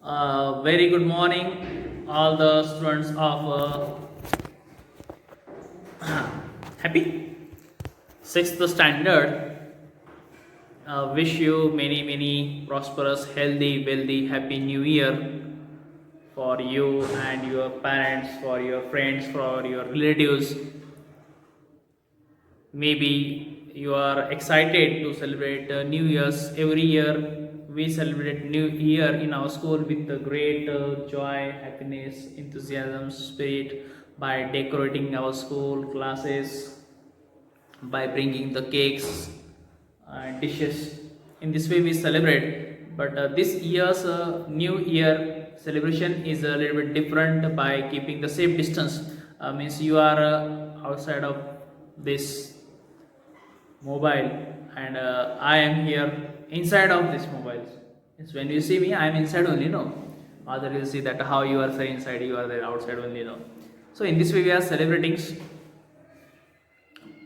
Very good morning, all the students of happy sixth standard. Wish you many prosperous, healthy, wealthy, happy New Year for you and your parents, for your friends, for your relatives. Maybe you are excited to celebrate New Year's every year. We celebrate New Year in our school with a great joy, happiness, enthusiasm, spirit by decorating our school classes, by bringing the cakes and dishes. In this way, we celebrate. But this year's New Year celebration is a little bit different by keeping the safe distance. Means you are outside of this mobile and I am here inside of this mobile. It's when you see me, I am inside only, no. Other will see that how you are say inside, you are there outside only, no. So in this way, we are celebrating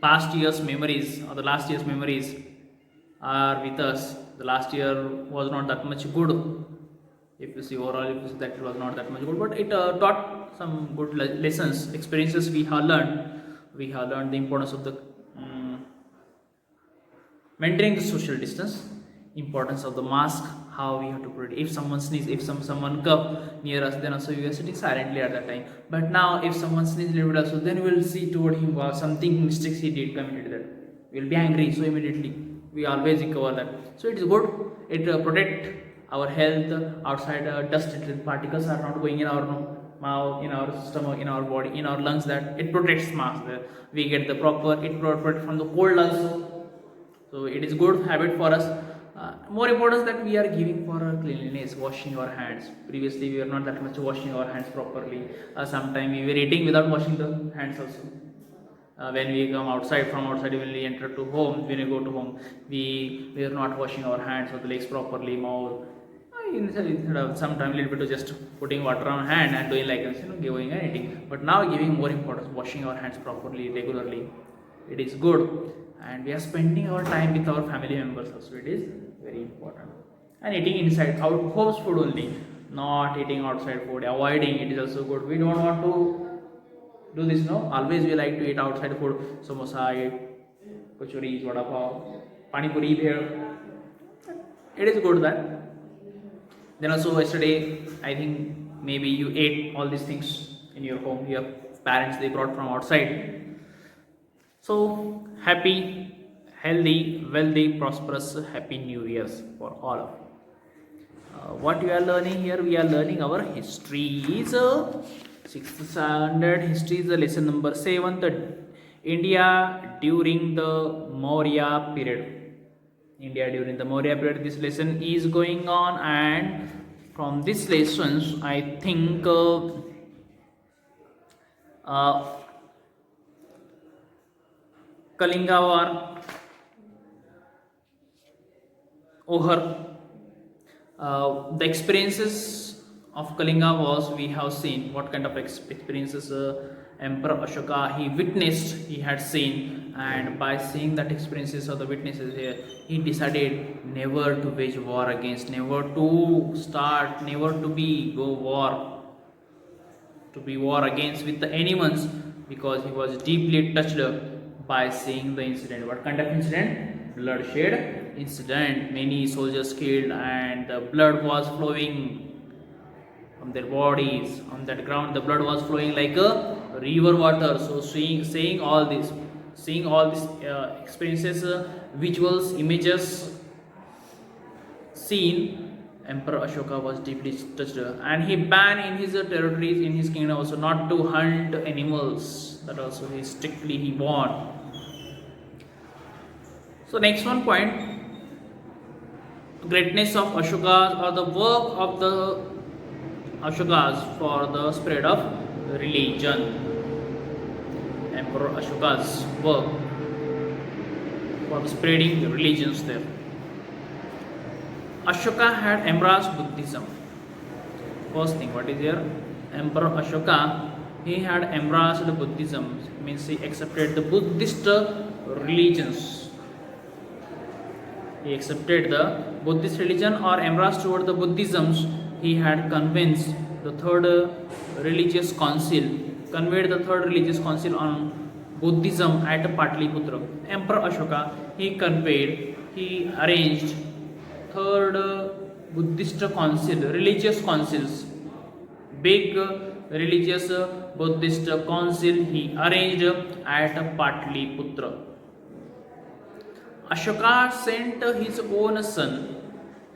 past year's memories or the last year's memories are with us. The last year was not that much good. If you see overall, if you see that it was not that much good, but it taught some good lessons, experiences we have learned. We have learned the importance of the maintaining the social distance, importance of the mask, how we have to put it. If someone sneezes, if someone cough near us, then also we are sitting silently at that time. But now, if someone sneezes a little bit also, then we will see toward him wow, something mistakes he did committed that. We will be angry, so immediately we always recover that. So it is good. It protect our health outside dust particles are not going in our mouth, in our stomach, in our body, in our lungs. That it protects mask. We get the proper. It protects from the cold also. So it is good habit for us. More important that we are giving for our cleanliness, washing our hands. Previously we were not that much washing our hands properly. Sometimes we were eating without washing the hands also. When we come outside from outside, when we enter to home, when we go to home, we are not washing our hands or the legs properly, mouth. Instead of sometimes little bit of just putting water on hand and doing like this, going and eating. But now giving more importance, washing our hands properly, regularly. It is good, and we are spending our time with our family members also. It is very important. And eating inside our home's food only, not eating outside food, avoiding it is also good. We don't want to do this, no. Always we like to eat outside food, samosa, kachoris, vada pav, pani puri here. It is good that. Then also yesterday, I think maybe you ate all these things in your home. Your parents they brought from outside. So happy, healthy, wealthy, prosperous, happy New Year's for all of you. What we are learning here, we are learning our histories. Sixth standard history is the lesson number 7. The India during the Maurya period. India during the Maurya period. This lesson is going on, and from this lessons, I think. Kalinga War over. The experiences of Kalinga was we have seen what kind of experiences Emperor Ashoka he witnessed, he had seen, and by seeing that experiences of the witnesses here, he decided never to wage war against, never to start, never to be go war, to be war against with the enemies, because he was deeply touched by seeing the incident. What kind of incident? Bloodshed incident. Many soldiers killed and the blood was flowing from their bodies on that ground. The blood was flowing like a river water. So seeing all these experiences, visuals, images seen, Emperor Ashoka was deeply touched, and he banned in his territories, in his kingdom also, not to hunt animals. That also he strictly he warned. So next one point, greatness of Ashokas or the work of the Ashokas for the spread of religion. Emperor Ashoka's work for spreading religions there. Ashoka had embraced Buddhism. First thing, what is here? Emperor Ashoka, he had embraced Buddhism, means he accepted the Buddhist religions. He accepted the Buddhist religion or embraced toward the Buddhisms he had convinced the third religious council, conveyed the third religious council on Buddhism at Patliputra. Emperor Ashoka, he arranged third Buddhist council, religious councils, big religious Buddhist council he arranged at Patliputra. Ashoka sent his own son,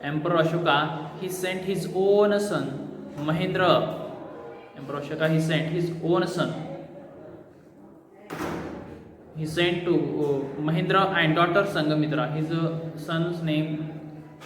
Emperor Ashoka, he sent his own son, Mahendra. Emperor Ashoka, he sent his own son. He sent to Mahendra and daughter Sanghamitra. His son's name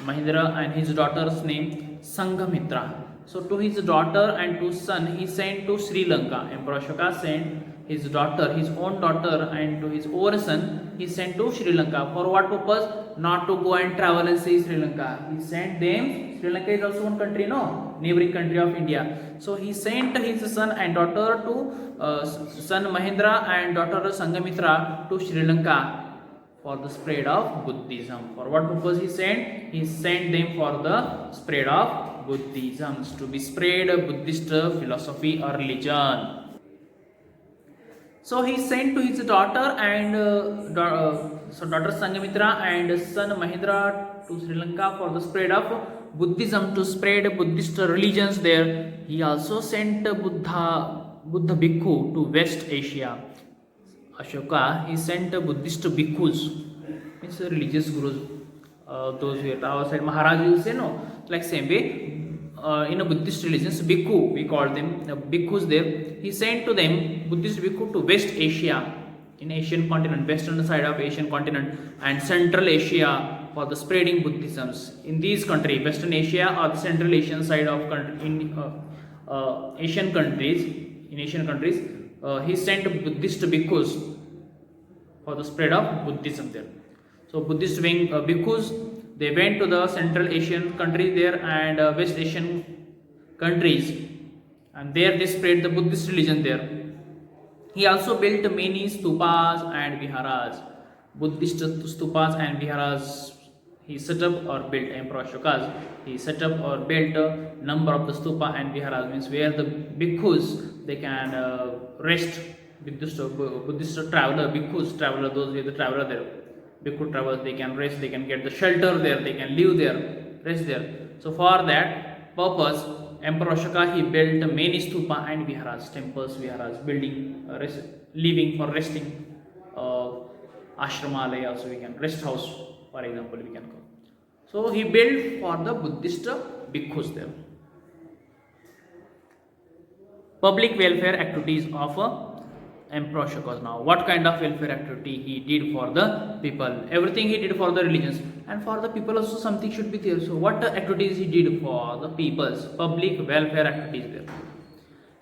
Mahendra and his daughter's name Sanghamitra. So to his daughter and to son he sent to Sri Lanka. Emperor Ashoka sent his daughter, his own daughter, and to his own son he sent to Sri Lanka. For what purpose? Not to go and travel and see Sri Lanka. He sent them. Sri Lanka is also one country, no? Neighboring country of India. So he sent his son and daughter to son Mahendra and daughter Sanghamitra to Sri Lanka for the spread of Buddhism. For what purpose he sent? He sent them for the spread of Buddhism, to be spread Buddhist philosophy or religion. So he sent to his daughter and daughter Sanghamitra and son Mahendra to Sri Lanka for the spread of Buddhism, to spread Buddhist religions there. He also sent Buddha Bhikkhu to West Asia. Ashoka, he sent Buddhist bhikkhus, means religious gurus, those who are outside Maharaj will say, no, like same way. In a Buddhist religions, bhikkhu, we call them bhikkhus there. He sent to them Buddhist bhikkhu to West Asia, in Asian continent, western side of Asian continent, and Central Asia for the spreading Buddhisms. In these countries, Western Asia or the Central Asian side of Asian countries, he sent Buddhist bhikkhus for the spread of Buddhism there. So Buddhist bhikkhus, they went to the Central Asian countries there and West Asian countries, and there they spread the Buddhist religion there. He also built many stupas and viharas. Buddhist stupas and viharas he set up or built. Emperor Ashoka, he set up or built a number of the stupa and viharas, means where the bhikkhus they can rest. Buddhist traveler, bhikkhus traveler, those who are the traveler there. Bhikkhu travelers, they can rest, they can get the shelter there, they can live there, rest there. So for that purpose, Emperor Ashoka, he built many stupa and viharas, temples, viharas, building, living for resting, ashramalaya also we can, rest house for example we can call. So he built for the Buddhist bhikkhus there. Public welfare activities of Emperor Ashoka. Now, what kind of welfare activity he did for the people? Everything he did for the religions, and for the people also something should be there. So, what activities he did for the people's public welfare activities there?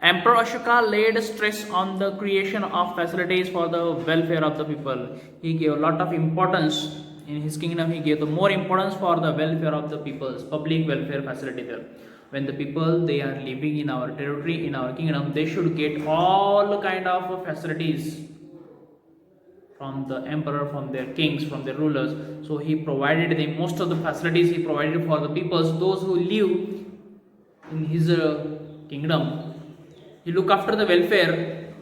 Emperor Ashoka laid stress on the creation of facilities for the welfare of the people. He gave a lot of importance in his kingdom. He gave the more importance for the welfare of the people's public welfare facility there. When the people they are living in our territory, in our kingdom, they should get all kind of facilities from the emperor, from their kings, from their rulers. So he provided them most of the facilities he provided for the peoples, those who live in his kingdom. He look after the welfare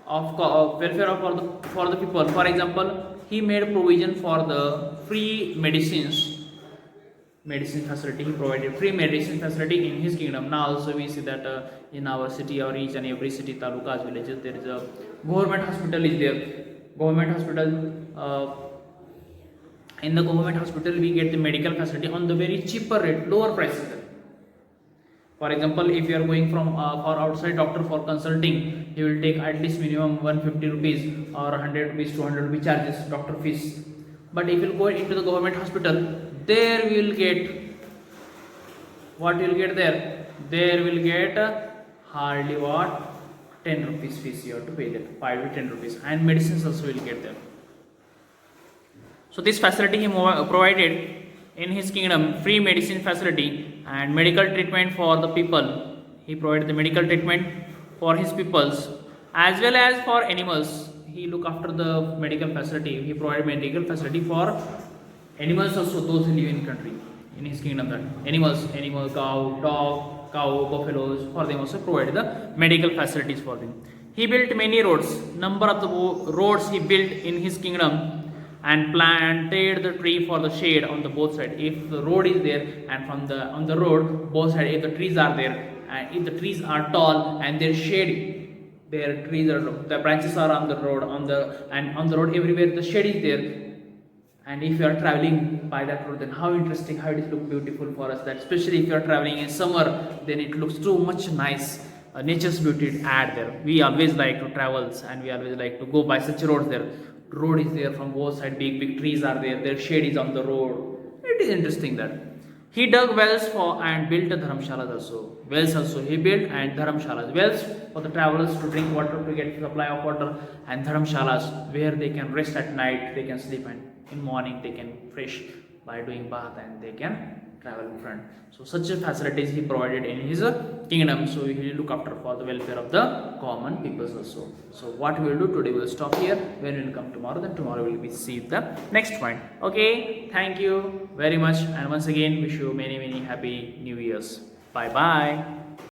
for the people. For example, he made provision for the free medicine facility. He provided free medicine facility in his kingdom. Now also we see that in our city or each and every city, talukas, villages, there is a government hospital is there. Government hospital, in the government hospital we get the medical facility on the very cheaper rate, lower prices. For example, if you are going from for outside doctor for consulting, he will take at least minimum 150 rupees or 100 rupees, 200 rupees charges, doctor fees. But if you go into the government hospital, there we will get, what you will get there? There will get hardly what? 10 rupees fees you have to pay that, 5 to 10 rupees, and medicines also will get there. So this facility he provided in his kingdom, free medicine facility and medical treatment for the people. He provided the medical treatment for his peoples as well as for animals. He look after the medical facility. He provided medical facility for animals also, those who live in country, in his kingdom. That animals, cow, dog, cow, buffaloes. For them also provided the medical facilities for them. He built many roads. Number of the roads he built in his kingdom, and planted the tree for the shade on the both sides. If the road is there, and from the on the road both sides, if the trees are there, and if the trees are tall and their shade, their trees are, the branches are on the road, on the road everywhere the shade is there. And if you are traveling by that road, then how interesting, how it look beautiful for us. That especially if you are traveling in summer, then it looks too much nice. Nature's beauty add there. We always like to travel, and we always like to go by such roads there. Road is there from both sides, big trees are there, their shade is on the road. It is interesting that he dug wells for and built the dharamshalas also. Wells also he built, and dharamshalas, wells for the travelers to drink water, to get supply of water, and dharamshalas where they can rest at night, they can sleep, and in morning they can fresh by doing bath, and they can travel in front. So such a facilities he provided in his kingdom. So he will look after for the welfare of the common peoples also. So what we will do today, we will stop here. When we will come tomorrow, then tomorrow we will be see the next point. Okay, thank you very much, and once again wish you many happy New Years. Bye bye.